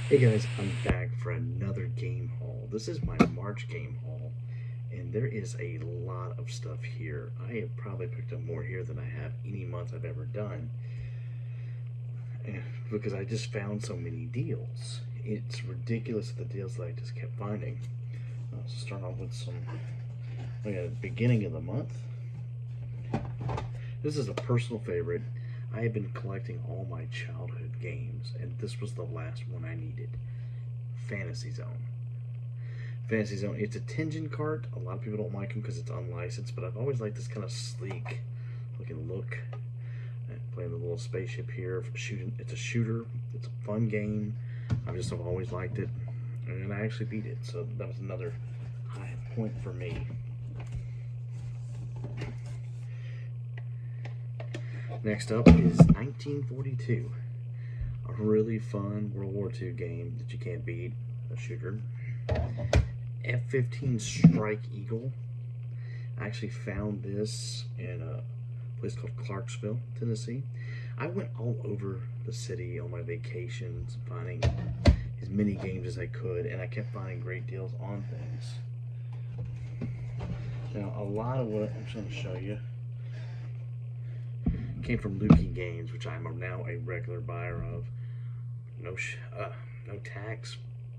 Hey guys, I'm back for another game haul. This is my March game haul, and there is a lot of stuff here. I have probably picked up more here than I have any month I've ever done, because I just found so many deals. It's ridiculous the deals that I just kept finding. So start off with some, beginning of the month. This is a personal favorite. I have been collecting all my childhood games, and this was the last one I needed. Fantasy Zone. Fantasy Zone. It's a Tengen cart. A lot of people don't like them because it's unlicensed, but I've always liked this kind of sleek looking look. Playing the little spaceship here. Shooting. It's a shooter. It's a fun game. I've always liked it, and I actually beat it. So that was another high point for me. Next up is 1942. A really fun World War II game that you can't beat. A shooter. F-15 Strike Eagle. I actually found this in a place called Clarksville, Tennessee. I went all over the city on my vacations, finding as many games as I could, and I kept finding great deals on things. Now, a lot of what I'm just going to show you came from Lukey Games, which I'm now a regular buyer of. No tax,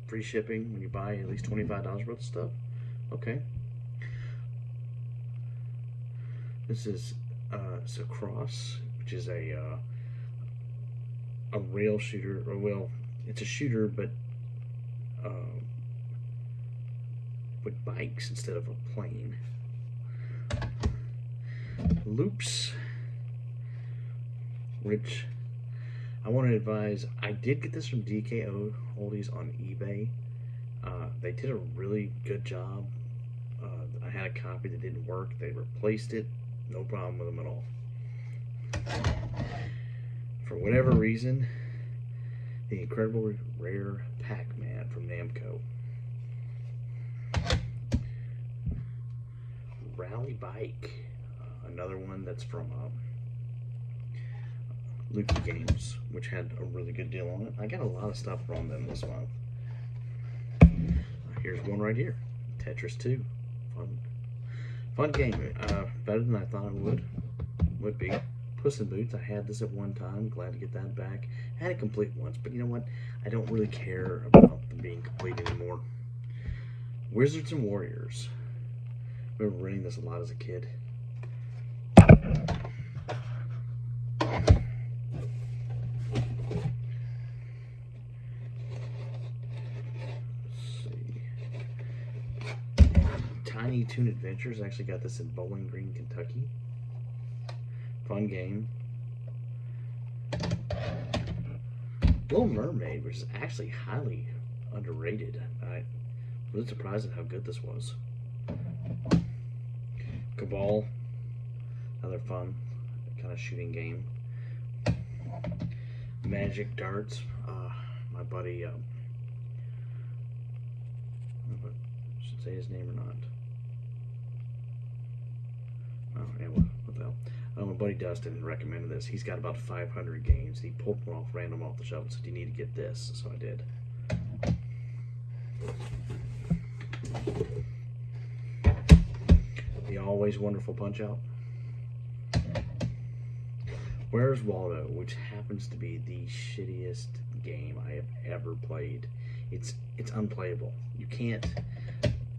free shipping when you buy at least $25 worth of stuff. Okay. This is Cross, which is a rail shooter. Or well, it's a shooter, but with bikes instead of a plane. Loops, which I want to advise, I did get this from DKO Oldies on eBay. They did a really good job. I had a copy that didn't work. They replaced it. No problem with them at all. For whatever reason, the incredible rare Pac-Man from Namco. Rally Bike, another one that's from Lukey Games, which had a really good deal on it. I got a lot of stuff from them this month. Here's one right here, Tetris 2. Fun game. Better than I thought it would be. Puss in Boots. I had this at one time. Glad to get that back. I had it complete once, but you know what? I don't really care about them being complete anymore. Wizards and Warriors. I remember renting this a lot as a kid. Tiny Toon Adventures. I actually got this in Bowling Green, Kentucky. Fun game. Little Mermaid, which is actually highly underrated. I was surprised at how good this was. Cabal, another fun kind of shooting game. Magic Darts. My buddy, I should say his name or not. Oh, yeah, what the hell? My buddy Dustin recommended this. He's got about 500 games. He pulled one random off the shelf and said, "You need to get this." So I did. The always wonderful Punch-Out. Where's Waldo, which happens to be the shittiest game I have ever played. It's unplayable. You can't.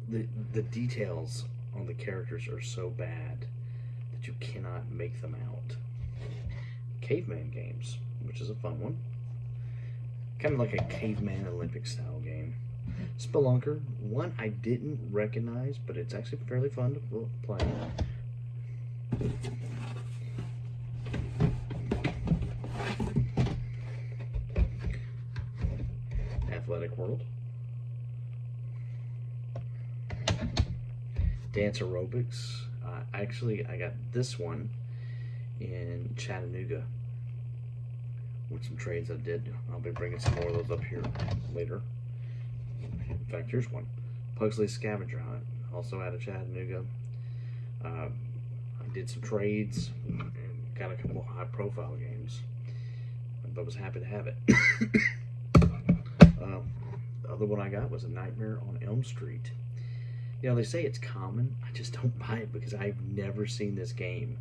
The details on the characters are so bad that you cannot make them out. Caveman Games, which is a fun one. Kind of like a Caveman Olympic style game. Spelunker, one I didn't recognize, but it's actually fairly fun to play. Athletic World. Dance Aerobics. Actually, I got this one in Chattanooga with some trades I did. I'll be bringing some more of those up here later. In fact, here's one. Pugsley Scavenger Hunt, also out of Chattanooga. I did some trades and got a couple of high-profile games, but was happy to have it. one I got was A Nightmare on Elm Street. You know, they say it's common. I just don't buy it because I've never seen this game.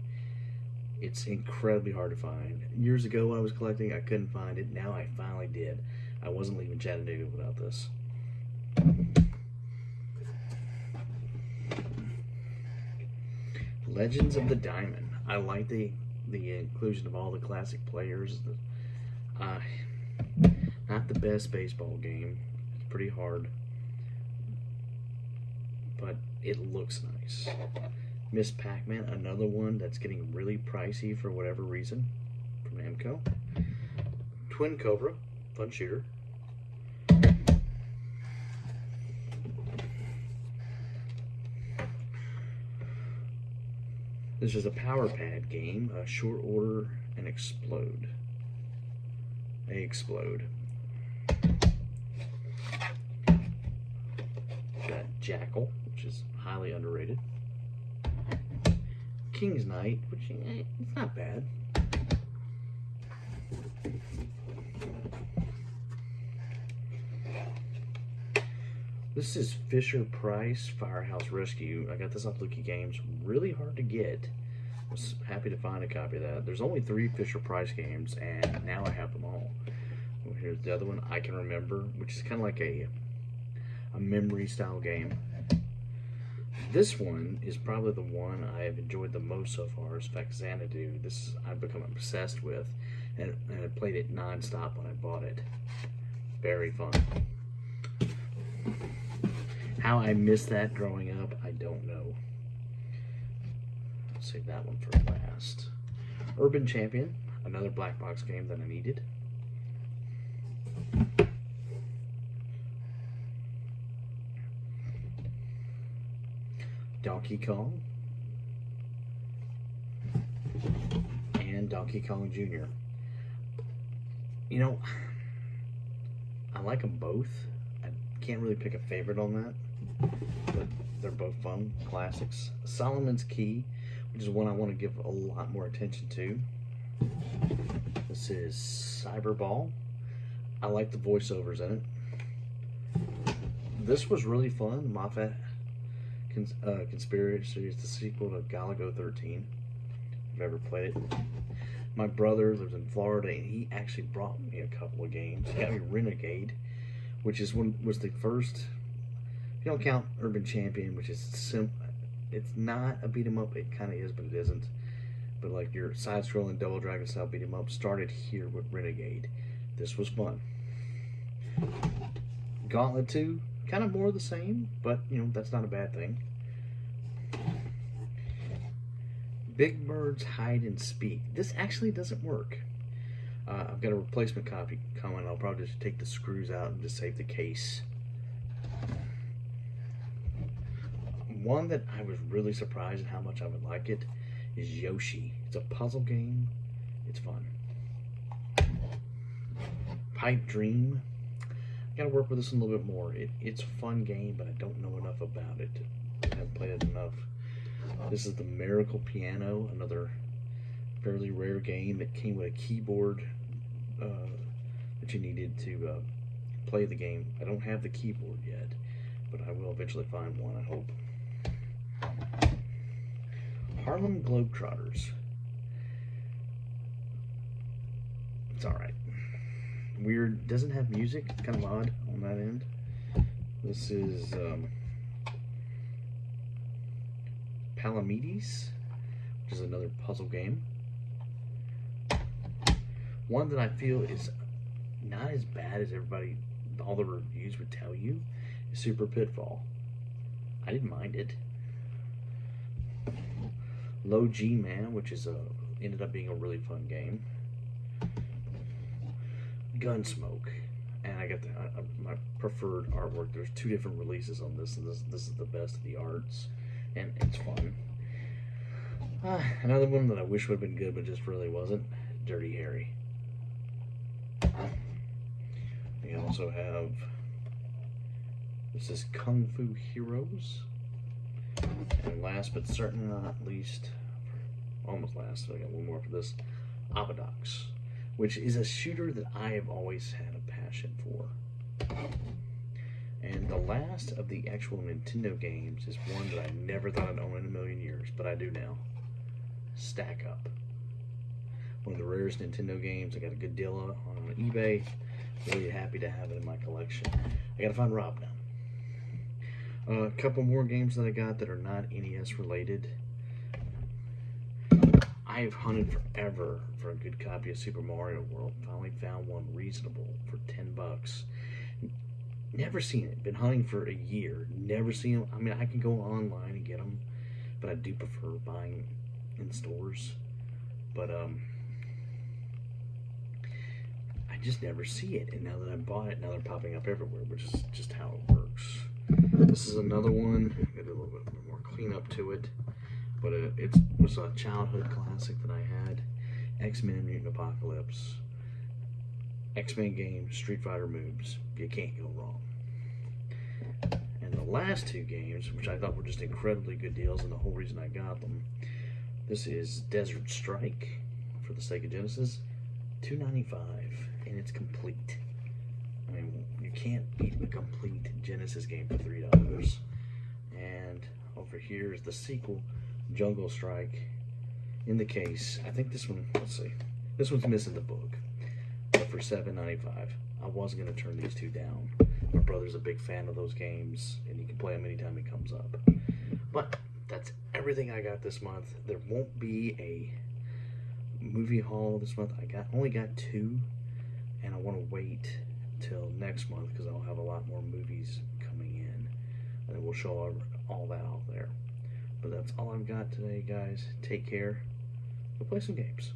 It's incredibly hard to find. Years ago when I was collecting, I couldn't find it. Now I finally did. I wasn't leaving Chattanooga without this. Legends of the Diamond. I like the inclusion of all the classic players. Not the best baseball game. It's pretty hard, but it looks nice. Miss Pac-Man, another one that's getting really pricey for whatever reason from Namco. Twin Cobra, fun shooter. This is a Power Pad game, Short Order and Explode. Explode. Got Jackal, which is highly underrated. King's Knight, which it's not bad. This is Fisher Price Firehouse Rescue. I got this off Lucky Games. Really hard to get. I was happy to find a copy of that. There's only 3 Fisher Price games, and now I have them all. Well, here's the other one, I Can Remember, which is kind of like a memory style game. This one is probably the one I have enjoyed the most so far, is Xanadu. This I've become obsessed with, and I played it non-stop when I bought it. Very fun. How I missed that growing up, I don't know. I'll save that one for last. Urban Champion, another black box game that I needed. Donkey Kong and Donkey Kong Jr. You know, I like them both. I can't really pick a favorite on that, but they're both fun classics. Solomon's Key, which is one I want to give a lot more attention to. This is Cyberball. I like the voiceovers in it. This was really fun. Moffat Conspiracy is the sequel to Galago 13. If you've ever played it. My brother lives in Florida, and he actually brought me a couple of games. He got me Renegade, which was the first. If you don't count Urban Champion, which is it's not a beat 'em up. It kind of is, but it isn't. But like your side-scrolling Double Dragon style beat 'em up started here with Renegade. This was fun. Gauntlet 2, kind of more of the same, but you know that's not a bad thing. Big Bird's Hide and Speak. This actually doesn't work. I've got a replacement copy coming. I'll probably just take the screws out and just save the case. One that I was really surprised at how much I would like it is Yoshi. It's a puzzle game. It's fun. Pipe Dream. I gotta work with this a little bit more. It's a fun game, but I don't know enough about it. I haven't played it enough. This is the Miracle Piano, another fairly rare game that came with a keyboard that you needed to play the game. I don't have the keyboard yet, but I will eventually find one, I hope. Harlem Globetrotters. It's alright. Weird, doesn't have music, it's kind of odd on that end. This is Palamedes, which is another puzzle game. One that I feel is not as bad as all the reviews would tell you, is Super Pitfall. I didn't mind it. Low G Man, which is ended up being a really fun game. Gunsmoke, and I got my preferred artwork. There's 2 different releases on this, and this is the best of the arts, and it's fun. Another one that I wish would have been good, but just really wasn't. Dirty Harry. We also have this is Kung Fu Heroes, and last but certainly not least, almost last. So I got one more for this. Abadox, which is a shooter that I have always had a passion for. And the last of the actual Nintendo games is one that I never thought I'd own in a million years, but I do now. Stack Up. One of the rarest Nintendo games. I got a good deal on eBay. Really happy to have it in my collection. I gotta find Rob now. A couple more games that I got that are not NES related. I've hunted forever for a good copy of Super Mario World. Finally found one reasonable for $10. Never seen it. Been hunting for a year. Never seen them. I mean, I can go online and get them, but I do prefer buying in stores. But I just never see it. And now that I bought it, now they're popping up everywhere, which is just how it works. This is another one. I did a little bit more cleanup to it, but it was a childhood classic that I had. X-Men Mutant Apocalypse. X-Men game, Street Fighter moves. You can't go wrong. And the last two games, which I thought were just incredibly good deals, and the whole reason I got them, this is Desert Strike for the Sega Genesis, $2.95, and it's complete. I mean, you can't beat a complete Genesis game for $3. And over here is the sequel, Jungle Strike, in the case. I think this one, let's see, this one's missing the book, but for $7.95. I wasn't going to turn these two down. My brother's a big fan of those games, and you can play them anytime he comes up. But that's everything I got this month. There won't be a movie haul this month. I only got two, and I want to wait till next month because I'll have a lot more movies coming in, and we'll show all that out there. But that's all I've got today, guys. Take care. Go play some games.